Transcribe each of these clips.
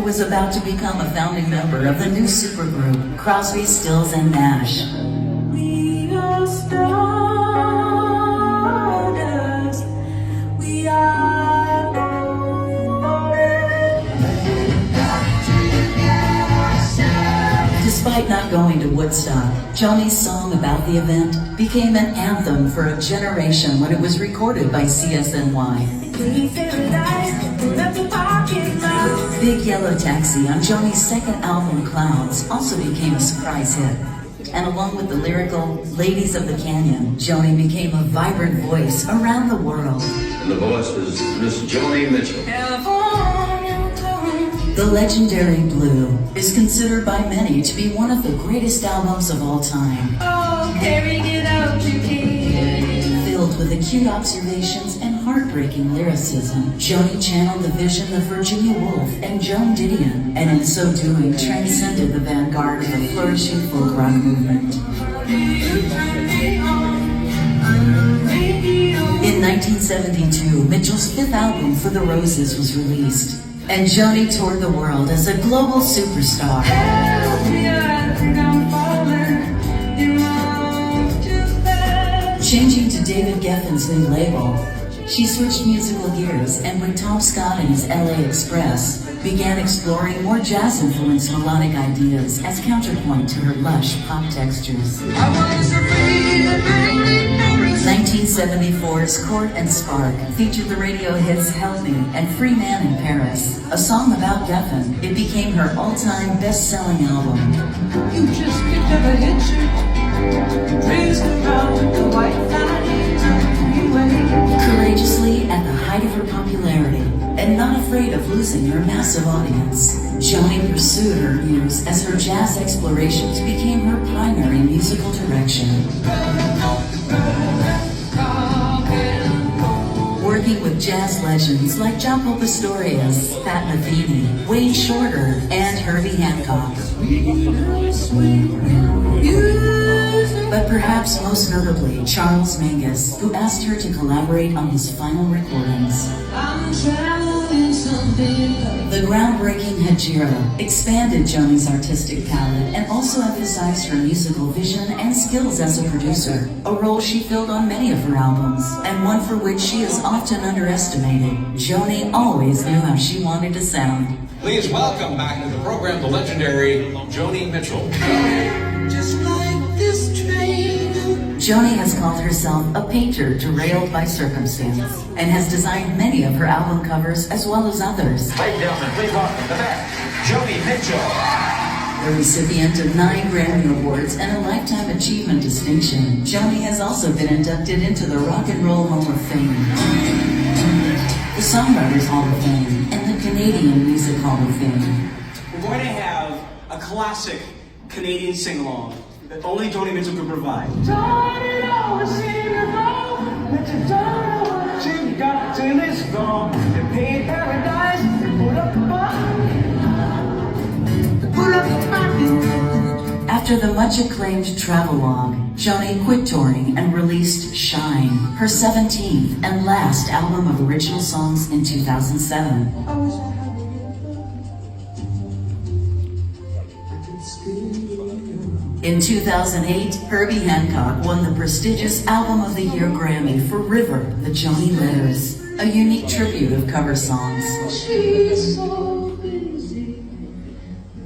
Was about to become a founding member of the new supergroup, Crosby, Stills and Nash. We are stardust. We are golden. Despite not going to Woodstock, Joni's song about the event became an anthem for a generation when it was recorded by CSNY. Big Yellow Taxi on Joni's second album, Clouds, also became a surprise hit. And along with the lyrical Ladies of the Canyon, Joni became a vibrant voice around the world. And the voice was Miss Joni Mitchell. The legendary Blue is considered by many to be one of the greatest albums of all time. Oh, carrying it out to Filled with acute observations and heartbreaking lyricism, Joni channeled the vision of Virginia Woolf and Joan Didion, and in so doing transcended the vanguard of the flourishing folk rock movement. In 1972, Mitchell's fifth album, For the Roses, was released, and Joni toured the world as a global superstar. Changing to David Geffen's new label, she switched musical gears and with Tom Scott and his LA Express, began exploring more jazz-influenced melodic ideas as counterpoint to her lush pop textures. 1974's Court and Spark featured the radio hits Help Me and Free Man in Paris, a song about Geffen. It became her all-time best-selling album. You just picked up a hit raised around the white Courageously at the height of her popularity, and not afraid of losing her massive audience, Joni pursued her muse as her jazz explorations became her primary musical direction. Working with jazz legends like Jaco Pastorius, Pat Metheny, Wayne Shorter, and Herbie Hancock. But perhaps most notably, Charles Mingus, who asked her to collaborate on his final recordings. The groundbreaking Hajira expanded Joni's artistic palette and also emphasized her musical vision and skills as a producer, a role she filled on many of her albums, and one for which she is often underestimated. Joni always knew how she wanted to sound. Please welcome back to the program the legendary Joni Mitchell. just like this train. Joni has called herself a painter derailed by circumstance and has designed many of her album covers as well as others. Ladies and gentlemen, please welcome the best, Joni Mitchell. The recipient of 9 Grammy Awards and a Lifetime Achievement distinction, Joni has also been inducted into the Rock and Roll Hall of Fame, the Songwriters Hall of Fame, and the Canadian Music Hall of Fame. We're going to have a classic Canadian sing-along that only Joni Mitchell could provide. Don't it always seem to go that you don't know what you got till it's gone. They paid paradise, they put up a After the much acclaimed travelogue, Joni quit touring and released Shine, her 17th and last album of original songs in 2007. In 2008, Herbie Hancock won the prestigious Album of the Year Grammy for River, the Joni Letters, a unique tribute of cover songs. She's so busy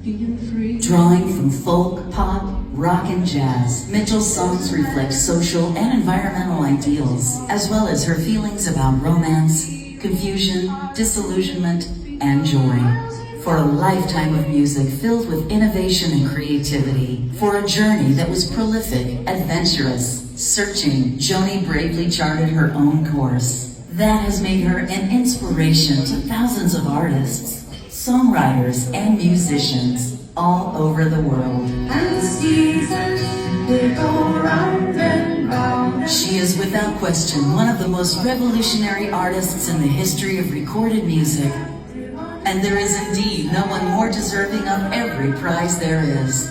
being free. Drawing from folk, pop, rock, and jazz, Mitchell's songs reflect social and environmental ideals, as well as her feelings about romance, confusion, disillusionment, and joy. For a lifetime of music filled with innovation and creativity, for a journey that was prolific, adventurous, searching, Joni bravely charted her own course. That has made her an inspiration to thousands of artists, songwriters, and musicians all over the world. And the seasons, they go round and round. She is without question one of the most revolutionary artists in the history of recorded music. And there is indeed no one more deserving of every prize there is.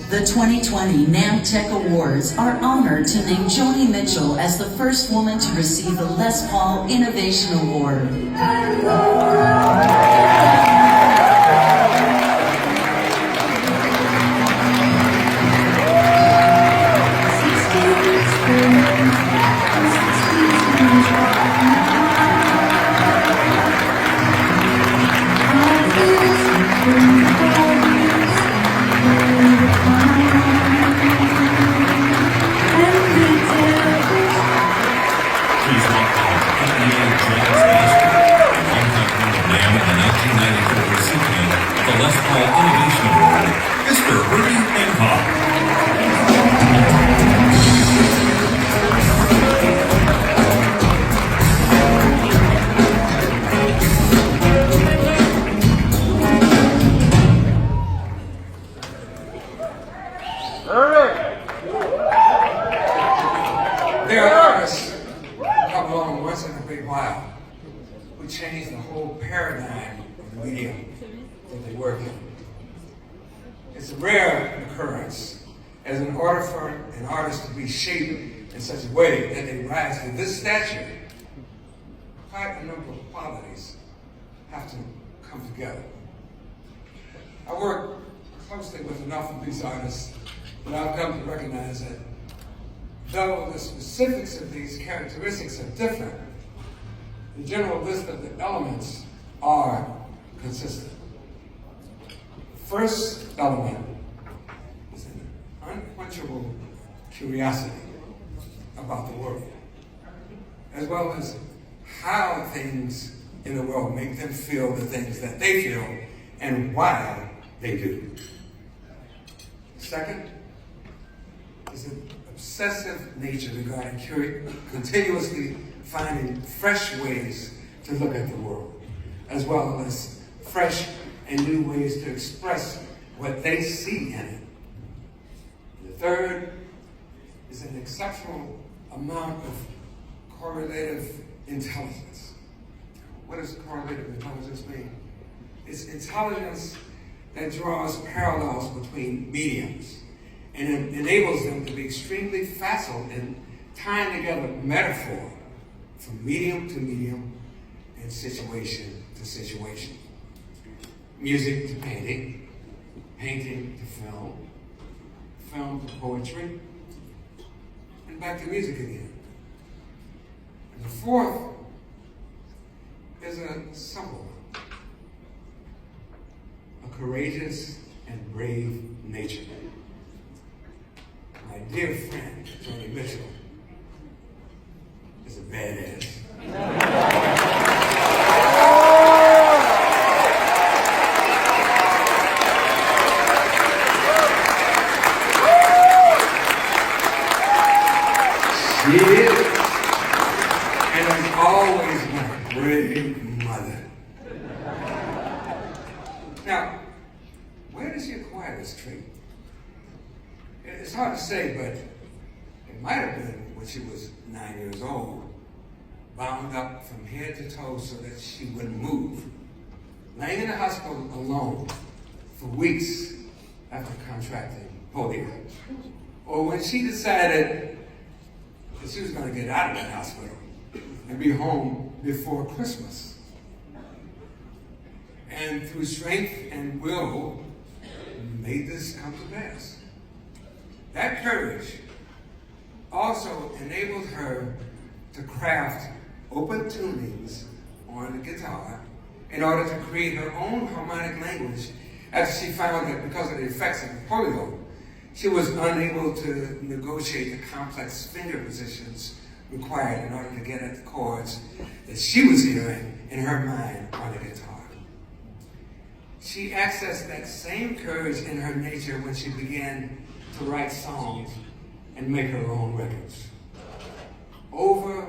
The 2020 NAMM Tech Awards are honored to name Joni Mitchell as the first woman to receive the Les Paul Innovation Award. Please welcome NBA Jazz master and longtime friend of namm and the 1994 recipient of the Les Paul Innovation Award, Mr. Herbie Hancock. There are artists who come along once in a great while who change the whole paradigm of the medium that they work in. It's a rare occurrence as in order for an artist to be shaped in such a way that they rise to this stature. Quite a number of qualities have to come together. I work closely with enough of these artists that I've come to recognize that though the specifics of these characteristics are different, the general list of the elements are consistent. The first element is an unquenchable curiosity about the world, as well as how things in the world make them feel the things that they feel and why they do. Second is an obsessive nature regarding continuously finding fresh ways to look at the world, as well as fresh and new ways to express what they see in it. The third is an exceptional amount of correlative intelligence. What does correlative intelligence mean? It's intelligence that draws parallels between mediums and it enables them to be extremely facile in tying together metaphor from medium to medium and situation to situation. Music to painting, painting to film, film to poetry, and back to music again. And the fourth is a simple one, a courageous and brave nature. My dear friend, Joni Mitchell, is a badass. She is, and has always been a great mother. Now, where did she acquire this trait? It's hard to say, but it might have been when she was 9 years old, bound up from head to toe so that she wouldn't move, laying in the hospital alone for weeks after contracting polio. Or when she decided that she was going to get out of that hospital and be home before Christmas. And through strength and will, made this come to pass. That courage also enabled her to craft open tunings on the guitar in order to create her own harmonic language after she found that because of the effects of polio, she was unable to negotiate the complex finger positions required in order to get at the chords that she was hearing in her mind on the guitar. She accessed that same courage in her nature when she began to write songs and make her own records. Over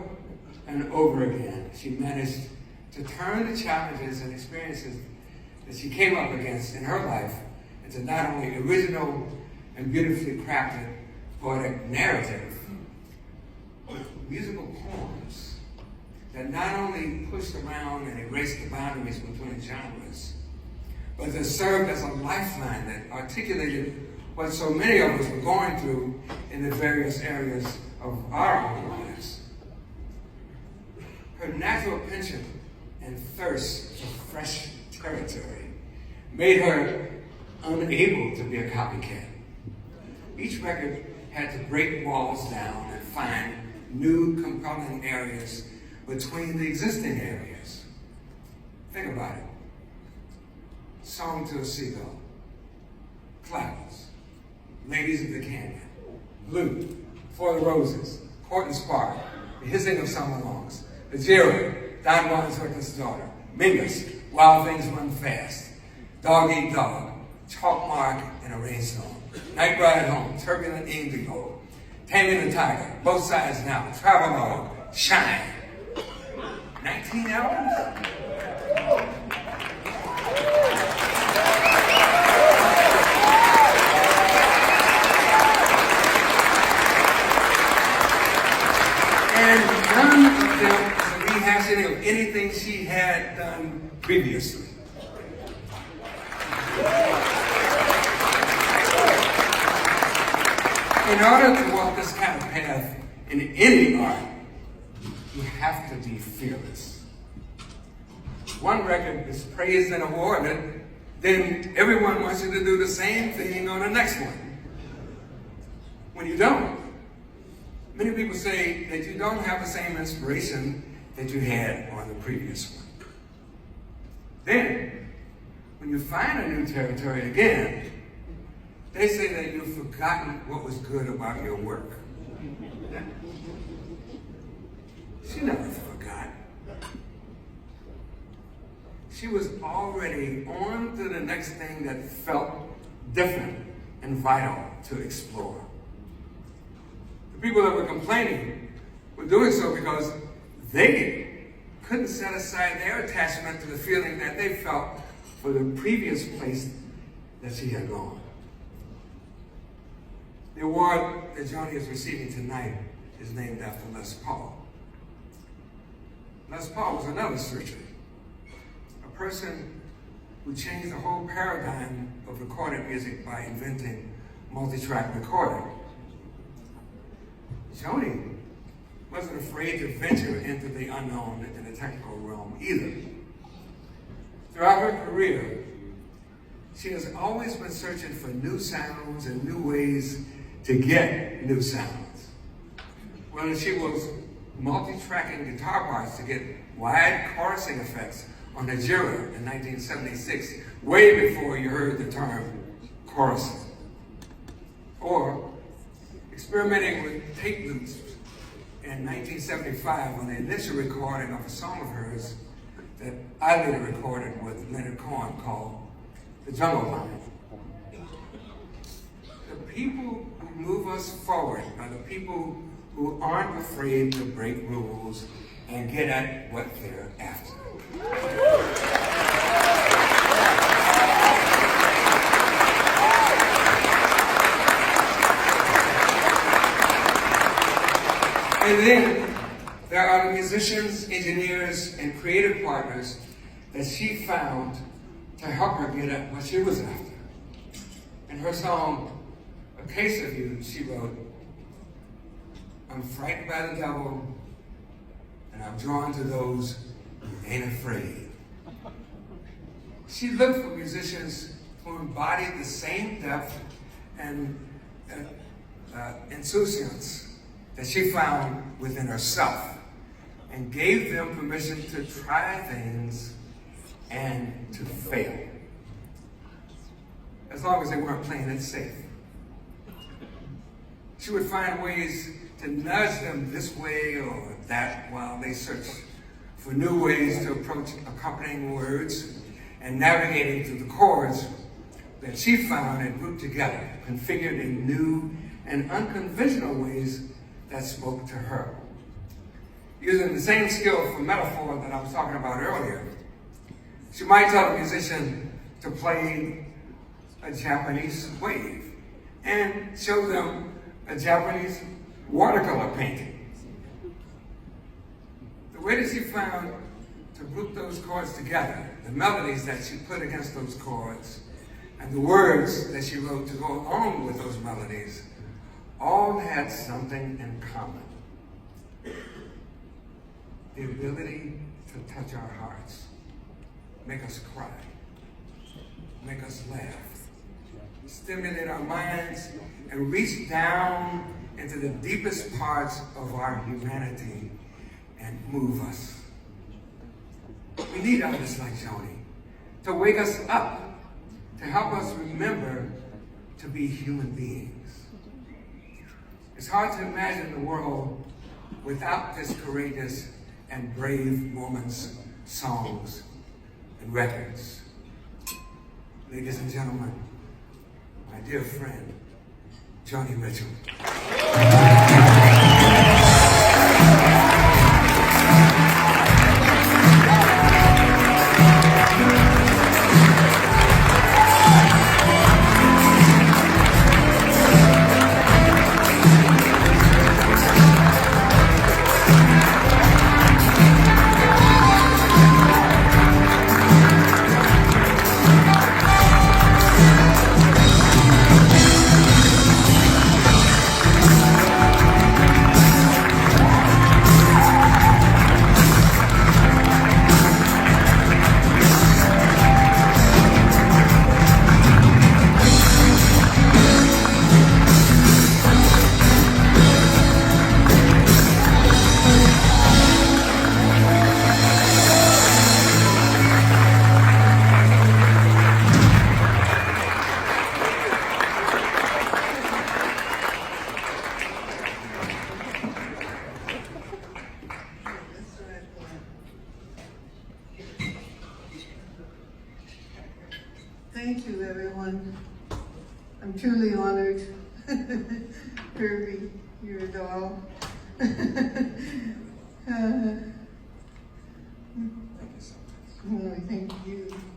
and over again, she managed to turn the challenges and experiences that she came up against in her life into not only original and beautifully crafted poetic narrative, but musical poems that not only pushed around and erased the boundaries between genres, but that served as a lifeline that articulated what so many of us were going through in the various areas of our own lives. Her natural penchant and thirst for fresh territory made her unable to be a copycat. Each record had to break walls down and find new compelling areas between the existing areas. Think about it. Song to a Seagull, Clouds, Ladies of the Canyon, Blue, For the Roses, Court and Spark, The Hissing of Summer Longs, The Jira, Don Juan's Reckless Daughter, Mingus, Wild Things Run Fast, Dog Eat Dog, Chalk Mark in a Rainstorm, Night Ride Home, Turbulent Indigo, Taming the Tiger, Both Sides Now, Travelogue, Shine. 19 albums? And none of them is a rehashing of anything she had done previously. In order to walk this kind of path in any art, you have to be fearless. One record is praised and awarded, then everyone wants you to do the same thing on the next one. When you don't, many people say that you don't have the same inspiration that you had on the previous one. Then, when you find a new territory again, they say that you've forgotten what was good about your work. She never forgot. She was already on to the next thing that felt different and vital to explore. The people that were complaining were doing so because they couldn't set aside their attachment to the feeling that they felt for the previous place that she had gone. The award that Joni is receiving tonight is named after Les Paul. Les Paul was another searcher, a person who changed the whole paradigm of recorded music by inventing multi-track recording. Joni wasn't afraid to venture into the unknown in the technical realm either. Throughout her career, she has always been searching for new sounds and new ways to get new sounds. Whether she was multi-tracking guitar parts to get wide chorusing effects on the Jira in 1976, way before you heard the term chorusing. Or experimenting with tape loops in 1975 on the initial recording of a song of hers that I later recorded with Leonard Cohen called The Jungle Line. The people who move us forward are the people who aren't afraid to break rules and get at what they're after. And then there are the musicians, engineers, and creative partners that she found to help her get at what she was after. In her song, A Case of You, she wrote, I'm frightened by the devil, and I'm drawn to those who ain't afraid. She looked for musicians who embodied the same depth and insouciance that she found within herself, and gave them permission to try things and to fail, as long as they weren't playing it safe. She would find ways to nudge them this way or that while they searched for new ways to approach accompanying words and navigating through the chords that she found and grouped together, configured in new and unconventional ways that spoke to her. Using the same skill for metaphor that I was talking about earlier, she might tell a musician to play a Japanese wave and show them a Japanese watercolor painting. The way that she found to group those chords together, the melodies that she put against those chords, and the words that she wrote to go along with those melodies, all had something in common. The ability to touch our hearts, make us cry, make us laugh, stimulate our minds, and reach down into the deepest parts of our humanity and move us. We need artists like Joni to wake us up help us remember to be human beings. It's hard to imagine the world without this courageous and brave woman's songs and records. Ladies and gentlemen, my dear friend, Joni Mitchell. Thank you, everyone. I'm truly honored. Kirby, you're a doll. Thank you so much. Thank you.